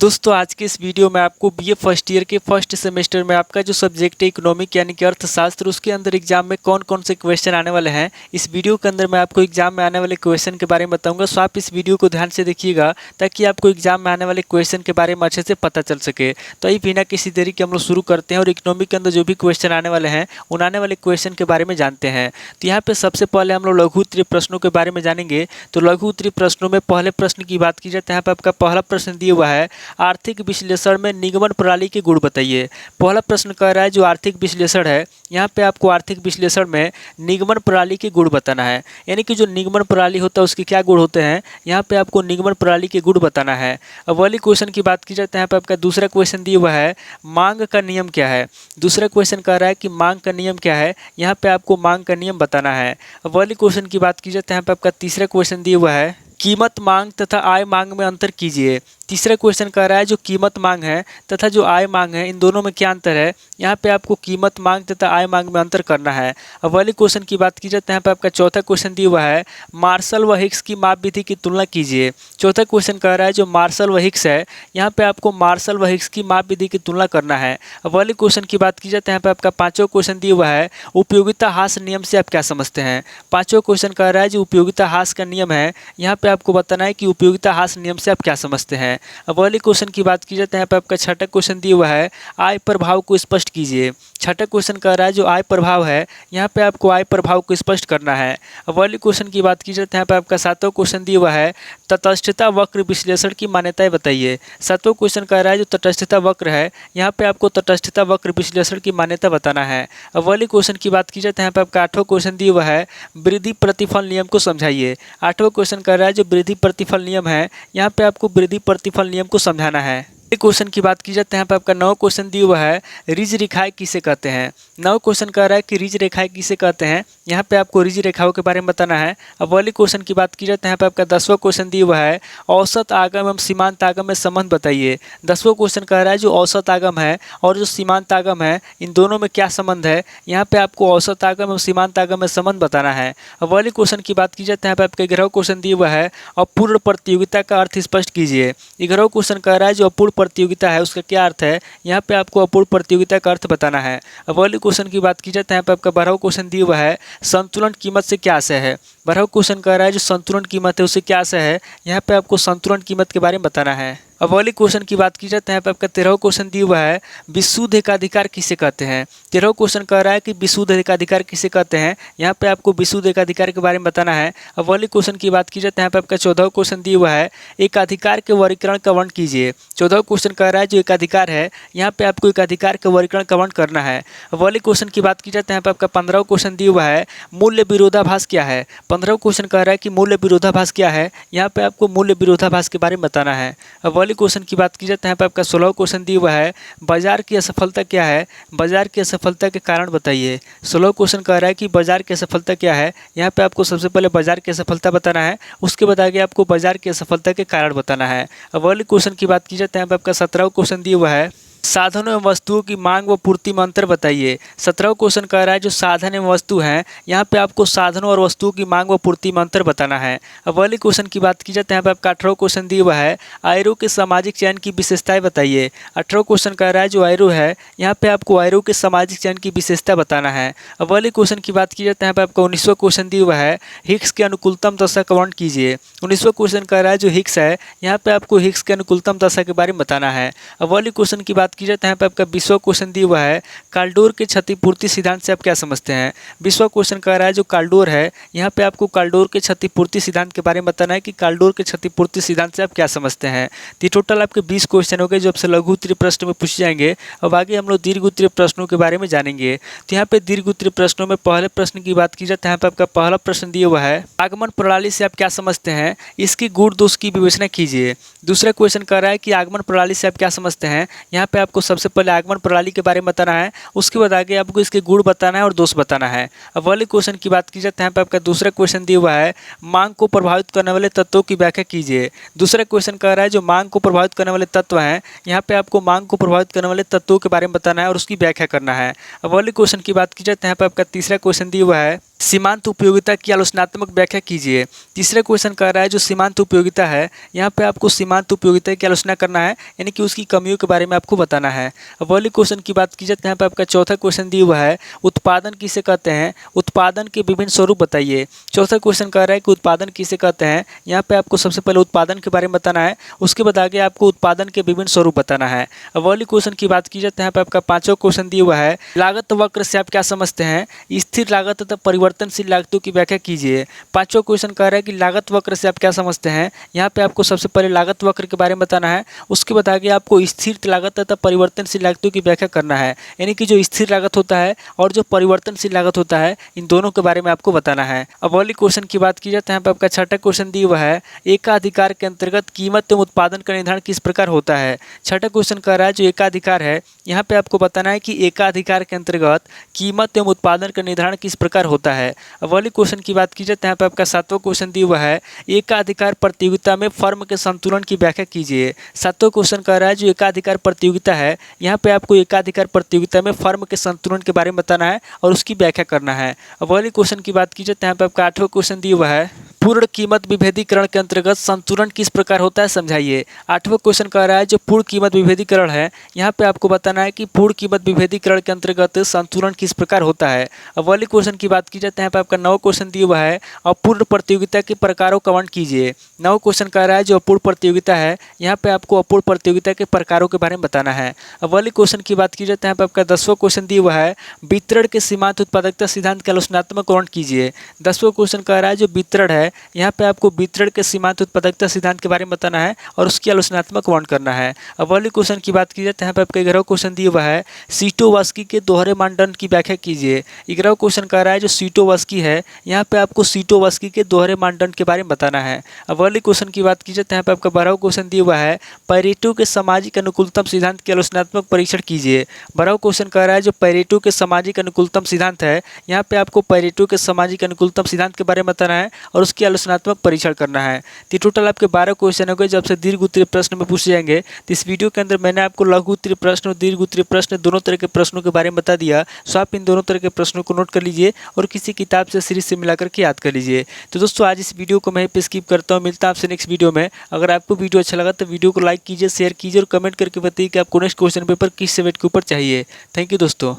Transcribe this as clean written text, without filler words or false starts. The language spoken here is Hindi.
दोस्तों आज के इस वीडियो में आपको बीए फर्स्ट ईयर के फर्स्ट सेमेस्टर में आपका जो सब्जेक्ट है इकोनॉमिक यानी कि अर्थशास्त्र, उसके अंदर एग्जाम में कौन कौन से क्वेश्चन आने वाले हैं, इस वीडियो के अंदर मैं आपको एग्जाम में आने वाले क्वेश्चन के बारे में बताऊंगा। सो आप इस वीडियो को ध्यान से देखिएगा ताकि आपको एग्जाम में आने वाले क्वेश्चन के बारे में अच्छे से पता चल सके। तो ये बिना किसी देरी के हम लोग शुरू करते हैं और इकोनॉमिक के अंदर जो भी क्वेश्चन आने वाले हैं उन आने वाले क्वेश्चन के बारे में जानते हैं। तो यहाँ पे सबसे पहले हम लोग लघु उत्तरीय प्रश्नों के बारे में जानेंगे। तो लघु उत्तरीय प्रश्नों में पहले प्रश्न की बात की जाए तो यहाँ पे आपका पहला प्रश्न दिया हुआ है, आर्थिक विश्लेषण में निगमन प्रणाली के गुण बताइए। पहला प्रश्न कह रहा है जो आर्थिक विश्लेषण है, यहाँ पे आपको आर्थिक विश्लेषण में निगमन प्रणाली के गुण बताना है। यानी कि जो निगमन प्रणाली होता है उसके क्या गुण होते हैं, यहाँ पे आपको निगमन प्रणाली के गुण बताना है। अब वाली क्वेश्चन की बात की जाए तो यहाँ पे आपका दूसरा क्वेश्चन दिया हुआ है, मांग का नियम क्या है। दूसरा क्वेश्चन कह रहा है कि मांग का नियम क्या है, यहाँ पे आपको मांग का नियम बताना है। अब वाली क्वेश्चन की बात की जाए तो यहाँ पे आपका तीसरा क्वेश्चन दिया हुआ है, कीमत मांग तथा आय मांग में अंतर कीजिए। तीसरा क्वेश्चन कह रहा है जो कीमत मांग है तथा जो आय मांग है इन दोनों में क्या अंतर है, यहाँ पे आपको कीमत मांग तथा आय मांग में अंतर करना है। अब वाली क्वेश्चन की बात की जाए तो यहाँ पे आपका चौथा क्वेश्चन दिया हुआ है, मार्शल व हिक्स की माप विधि की तुलना कीजिए। चौथा क्वेश्चन कह रहा है जो मार्शल व हिक्स है, यहाँ पे आपको मार्शल व हिक्स की माप विधि की तुलना करना है। अब वाली क्वेश्चन की बात की जाए तो यहाँ पे आपका पांचवा क्वेश्चन दिया हुआ है, उपयोगिता ह्रास नियम से आप क्या समझते हैं। पांचवा क्वेश्चन कह रहा है जो उपयोगिता ह्रास का नियम है, यहाँ पे आपको बताना है कि उपयोगिता ह्रास नियम से आप क्या समझते हैं। अब वाली क्वेश्चन की बात की जाए तो यहाँ पे आपका छठा क्वेश्चन दिया हुआ है, आय प्रभाव को स्पष्ट कीजिए। छठा क्वेश्चन कह रहा है जो आय प्रभाव है, यहाँ पे आपको आय प्रभाव को स्पष्ट करना है। अब वाली क्वेश्चन की बात की जाए तो यहाँ पे आपका सातवां क्वेश्चन दिया हुआ है, तटस्थता वक्र विश्लेषण की मान्यताएं बताइए। सातवां क्वेश्चन कह रहा है जो तटस्थता वक्र है, यहाँ पे आपको तटस्थता वक्र विश्लेषण की मान्यता बताना है। अब वाली क्वेश्चन की बात की जाए तो यहाँ पे आपका आठवां क्वेश्चन दिया हुआ है, वृद्धि प्रतिफल नियम को समझाइए। आठवां क्वेश्चन कह रहा है जो वृद्धि प्रतिफल नियम है, यहाँ पे आपको वृद्धि प्रतिफल नियम को समझाना है। क्वेश्चन की बात की जाए तो यहाँ पे आपका नौ क्वेश्चन दिया हुआ है, रिज रेखाएं किसे कहते हैं। नौ क्वेश्चन कह रहा है कि रिज रेखाएं किसे कहते हैं, यहाँ पे आपको रिज रेखाओं के बारे में बताना है। अब वाली क्वेश्चन की बात की जाए तो यहाँ पे आपका 10वां क्वेश्चन दिया हुआ है, औसत आगम एवं सीमांत आगम में संबंध बताइए। 10वां क्वेश्चन कह रहा है जो औसत आगम है और जो सीमांत आगम है इन दोनों में क्या संबंध है, यहाँ पे आपको औसत आगम एवं सीमांत आगम में संबंध बताना है। अब वाली क्वेश्चन की बात की जाए तो यहाँ पे आपका 11वां क्वेश्चन दिया हुआ है, अपूर्ण प्रतियोगिता का अर्थ स्पष्ट कीजिए। 11वां क्वेश्चन कह रहा है जो अपूर्ण प्रतियोगिता है उसका क्या अर्थ है, यहाँ पे आपको अपूर्ण प्रतियोगिता का अर्थ बताना है। अब वाली क्वेश्चन की बात की जाए तो यहाँ पे आपका 12वां क्वेश्चन दिया हुआ है, संतुलन कीमत से क्या आशय है। 12वां क्वेश्चन कह रहा है जो संतुलन कीमत है उससे क्या आशय है, यहाँ पे आपको संतुलन कीमत के बारे में बताना है। अब वाली क्वेश्चन की बात की जाए तो यहाँ पे आपका 13वां क्वेश्चन दिया हुआ है, विशुद्ध एकाधिकार किसे कहते हैं। 13वां क्वेश्चन कह रहा है कि विशुद्ध एकाधिकार किसे कहते हैं, यहाँ पे आपको विशुद्ध एकाधिकार के बारे में बताना है। अब वाली क्वेश्चन की बात की जाए तो यहाँ पे आपका 14वां क्वेश्चन दिया हुआ है, एकाधिकार के वर्गीकरण का वर्ण कीजिए। 14वां क्वेश्चन कह रहा है जो एकाधिकार है, यहाँ पे आपको एकाधिकार के वर्गीकरण का वर्ण करना है। अब वाली क्वेश्चन की बात की जाए तो यहाँ पे आपका 15वां क्वेश्चन दिया हुआ है, मूल्य विरोधाभास क्या है। 15वां क्वेश्चन कह रहा है कि मूल्य विरोधाभास क्या है, यहाँ पे आपको मूल्य विरोधाभास के बारे में बताना है। अब वाली क्वेश्चन की बात की जाए तो यहाँ पे आपका 16वां क्वेश्चन दिया हुआ है, बाजार की असफलता क्या है, बाजार की असफलता के कारण बताइए। 16वां क्वेश्चन कह रहा है कि बाजार की असफलता क्या है, यहाँ पे आपको सबसे पहले बाजार की असफलता बताना है, उसके बाद आगे आपको बाजार की असफलता के कारण बताना है। अब वाली क्वेश्चन की बात की जाए तो यहाँ पे आपका 17वां क्वेश्चन दिया हुआ है, साधनों एवं वस्तुओं की मांग व पूर्ति में अंतर बताइए। 17वां क्वेश्चन कह रहा है जो साधन एवं वस्तु हैं, यहाँ पे आपको साधनों और वस्तुओं की मांग व पूर्ति में अंतर बताना है। अब वाली क्वेश्चन की बात की जाए तो यहाँ पे आपका 18वां क्वेश्चन दिया हुआ है, आयरु के सामाजिक चयन की विशेषताएं बताइए। 18वां क्वेश्चन कह रहा है जो आयरु है, यहाँ पे आपको आयरु के सामाजिक चयन की विशेषता बताना है। अब वाली क्वेश्चन की बात की जाए तो यहाँ पे आपका 19वां क्वेश्चन दिया हुआ है, हिग्स के अनुकूलतम दशा का वर्णन कीजिए। 19वां क्वेश्चन कह रहा है जो हिग्स है, यहाँ पे आपको हिग्स के अनुकूलतम दशा के बारे में बताना है। अब वाली क्वेश्चन की बात की जाए तो यहाँ पे आपका 20वां क्वेश्चन दिया हुआ है, काल्डोर के क्षतिपूर्ति सिद्धांत से आप क्या समझते हैं। 20वां क्वेश्चन कह रहा है जो काल्डोर है, यहाँ पे आपको काल्डोर के क्षतिपूर्ति सिद्धांत के बारे में बताना है कि काल्डोर के क्षतिपूर्ति सिद्धांत से आप क्या समझते हैं। तो टोटल आपके 20 क्वेश्चन हो गए जो आपसे लघु उत्तरीय प्रश्न में पूछे जाएंगे। अब आगे हम लोग दीर्घ उत्तरीय प्रश्नों के बारे में जानेंगे। तो यहाँ पे दीर्घ उत्तरीय प्रश्नों में पहले प्रश्न की बात की जाए तो यहाँ पे आपका पहला प्रश्न दिया हुआ है, आगमन प्रणाली से आप क्या समझते हैं, इसकी गुण दोष की विवेचना कीजिए। दूसरा क्वेश्चन कह रहा है कि आगमन प्रणाली से आप क्या समझते हैं, यहाँ पे आपको सबसे पहले आगमन प्रणाली के बारे में बताना है, उसके बाद आगे आपको इसके गुण बताना है और दोष बताना है। अब वाले क्वेश्चन की बात की जाए तो यहाँ पे आपका दूसरा क्वेश्चन दिया हुआ है, मांग को प्रभावित करने वाले तत्वों की व्याख्या कीजिए। दूसरा क्वेश्चन कह रहा है जो मांग को प्रभावित करने वाले तत्व हैं, यहाँ पे आपको मांग को प्रभावित करने वाले तत्वों के बारे में बताना है और उसकी व्याख्या करना है। अब वाले क्वेश्चन की बात की जाए तो यहाँ पे आपका तीसरा क्वेश्चन दिया हुआ है, सीमांत उपयोगिता की आलोचनात्मक व्याख्या कीजिए। तीसरा क्वेश्चन कह रहा है जो सीमांत उपयोगिता है, यहाँ पे आपको सीमांत उपयोगिता की आलोचना करना है, यानी कि उसकी कमियों के बारे में आपको बताना है। अब वाले क्वेश्चन की बात की जाए तो यहाँ पे आपका चौथा क्वेश्चन दिया हुआ है, उत्पादन किसे कहते हैं, उत्पादन के विभिन्न स्वरूप बताइए। चौथा क्वेश्चन कह रहा है कि उत्पादन किसे कहते हैं, यहाँ पे आपको सबसे पहले उत्पादन के बारे में बताना है, उसके बाद आगे आपको उत्पादन के विभिन्न स्वरूप बताना है। अब वाले क्वेश्चन की बात की जाए तो यहाँ पे आपका पांचवा क्वेश्चन दिया हुआ है, लागत वक्र से आप क्या समझते हैं, स्थिर लागत तथा परिवर्तनशील लागतों की व्याख्या कीजिए। पांचवा क्वेश्चन कह रहा है कि लागत वक्र से आप क्या समझते हैं, यहाँ पे आपको सबसे पहले लागत वक्र के बारे में बताना है, उसके बाद आगे आपको स्थिर लागत तथा परिवर्तनशील लागतों की व्याख्या करना है, यानी कि जो स्थिर लागत होता है और जो परिवर्तनशील लागत होता है इन दोनों के बारे में आपको बताना है। अब वाली क्वेश्चन की बात की जाए तो यहाँ पे आपका छठा क्वेश्चन दिया हुआ है, एकाधिकार के अंतर्गत कीमत एवं उत्पादन का निर्धारण किस प्रकार होता है। छठा क्वेश्चन कह रहा है जो एकाधिकार है, यहाँ पे आपको बताना है कि एकाधिकार के अंतर्गत कीमत एवं उत्पादन का निर्धारण किस प्रकार होता है। अब वाली क्वेश्चन की बात की जाए तो यहाँ पे आपका सातवां क्वेश्चन दिया हुआ है, एकाधिकार प्रतियोगिता में फर्म के संतुलन की व्याख्या कीजिए। सातवां क्वेश्चन कह रहा है जो एकाधिकार प्रतियोगिता है, यहाँ पे आपको एकाधिकार प्रतियोगिता में फर्म के संतुलन के बारे में बताना है और उसकी व्याख्या करना है। अब वाली क्वेश्चन की बात की जाए तो यहाँ पे आपका आठवां क्वेश्चन दिया हुआ है, पूर्ण कीमत विभेदीकरण के अंतर्गत संतुलन किस प्रकार होता है समझाइए। आठवां क्वेश्चन कह रहा है जो पूर्ण कीमत विभेदीकरण है, यहाँ पे आपको बताना है कि पूर्ण कीमत विभेदीकरण के अंतर्गत संतुलन किस प्रकार होता है। अब वाली क्वेश्चन की बात की जाए तो यहाँ पे आपका नौ क्वेश्चन दिया हुआ है, अपूर्ण प्रतियोगिता के प्रकारों का वर्णन कीजिए। नौ क्वेश्चन कह रहा है जो अपूर्ण प्रतियोगिता है, यहाँ पे आपको अपूर्ण प्रतियोगिता के प्रकारों के बारे में बताना है। अब वाली क्वेश्चन की बात की जाए तो यहाँ पे आपका 10वां क्वेश्चन दिया हुआ है, वितरण के सीमांत उत्पादकता सिद्धांत के आलोचनात्मक वर्णन कीजिए। 10वां क्वेश्चन कह रहा है जो वितरण है, यहाँ पे आपको वितरण के सीमांत उत्पादकता सिद्धांत के बारे में बताना है और उसकी आलोचनात्मक वर्णन करना है। अब वाली क्वेश्चन की बात की जाए तो यहाँ पे आपका 11वां क्वेश्चन दिया हुआ है, सीटोवस्की के दोहरे मानदंड की व्याख्या कीजिए। 11वां क्वेश्चन कह रहा है जो सीटोवस्की है, यहाँ पे आपको सीटोवस्की के दोहरे मानदंड के बारे में बताना है। अब वाली क्वेश्चन की बात की जाए तो यहाँ पे आपका 12वां क्वेश्चन दिया हुआ है, पैरेटो के सामाजिक अनुकूलतम सिद्धांत के आलोचनात्मक परीक्षण कीजिए। 12वां क्वेश्चन कह रहा है जो पैरेटो के सामाजिक अनुकूलतम सिद्धांत है, यहाँ पे आपको पैरेटो के सामाजिक अनुकूलतम सिद्धांत के बारे में बताना है और उसकी आलोचनात्मक परीक्षण करना है। तो टोटल आपके 12 क्वेश्चन हो गए जो आपसे दीर्घ उत्तरीय प्रश्न में पूछे जाएंगे। तो इस वीडियो के अंदर मैंने आपको लघु उत्तरीय प्रश्न और दीर्घ उत्तरीय प्रश्न दोनों तरह के प्रश्नों के बारे में बता दिया, सो आप इन दोनों तरह के प्रश्नों को नोट कर लीजिए और किसी किताब से सीरीज से मिलाकर के याद कर लीजिए। तो दोस्तों आज इस वीडियो को मैं पे स्किप करता हूँ, मिलता हूँ आपसे नेक्स्ट वीडियो में। अगर आपको वीडियो अच्छा लगा तो वीडियो को लाइक कीजिए, शेयर कीजिए और कमेंट करके बताइए कि आपको नेक्स्ट क्वेश्चन पेपर किस सब्जेक्ट के ऊपर चाहिए। थैंक यू दोस्तों।